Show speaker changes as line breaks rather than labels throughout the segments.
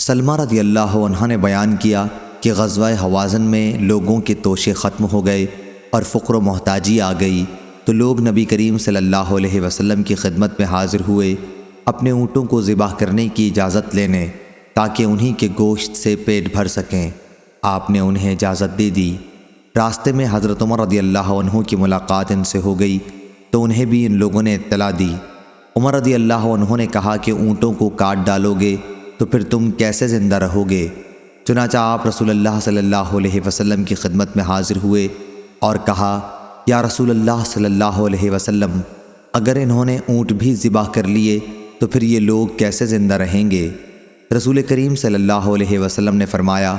سلمہ رضی اللہ عنہ نے بیان کیا کہ غزوہ حوازن میں لوگوں کے توشے ختم ہو گئے اور فقر و محتاجی آ گئی تو لوگ نبی کریم صلی اللہ علیہ وسلم کی خدمت میں حاضر ہوئے اپنے اونٹوں کو ذبح کرنے کی اجازت لینے تاکہ انہی کے گوشت سے پیٹ بھر سکیں۔ آپ نے انہیں اجازت دے دی۔ راستے میں حضرت عمر رضی اللہ عنہ کی ملاقات ان سے ہو گئی تو انہیں بھی ان لوگوں نے اطلاع دی۔ عمر رضی اللہ عنہ نے کہا کہ اونٹوں کو کاٹ ڈالو گے تو پھر تم کیسے زندہ رہو گے؟ چنانچہ آپ رسول اللہ صلی اللہ علیہ وسلم کی خدمت میں حاضر ہوئے اور کہا، یا رسول اللہ صلی اللہ علیہ وسلم، اگر انہوں نے اونٹ بھی ذبح کر لیے تو پھر یہ لوگ کیسے زندہ رہیں گے؟ رسول کریم صلی اللہ علیہ وسلم نے فرمایا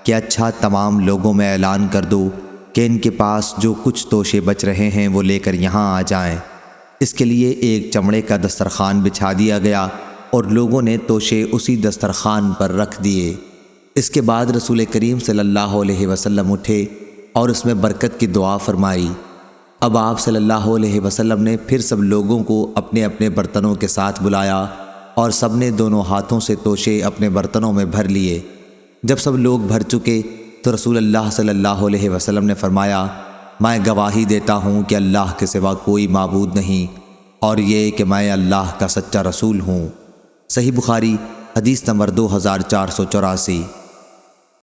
کہ اچھا، تمام لوگوں میں اعلان کر دو کہ ان کے پاس جو کچھ توشے بچ رہے ہیں وہ لے کر یہاں آ جائیں۔ اس کے لیے ایک چمڑے کا دسترخوان بچھا دیا گیا اور لوگوں نے توشے اسی دسترخوان پر رکھ دیے۔ اس کے بعد رسول کریم صلی اللہ علیہ وسلم اٹھے اور اس میں برکت کی دعا فرمائی۔ اب آپ صلی اللہ علیہ وسلم نے پھر سب لوگوں کو اپنے اپنے برتنوں کے ساتھ بلایا اور سب نے دونوں ہاتھوں سے توشے اپنے برتنوں میں بھر لیے۔ جب سب لوگ بھر چکے تو رسول اللہ صلی اللہ علیہ وسلم نے فرمایا، میں گواہی دیتا ہوں کہ اللہ کے سوا کوئی معبود نہیں، اور یہ کہ میں اللہ کا سچا رسول ہوں۔ صحیح بخاری حدیث نمبر 2484۔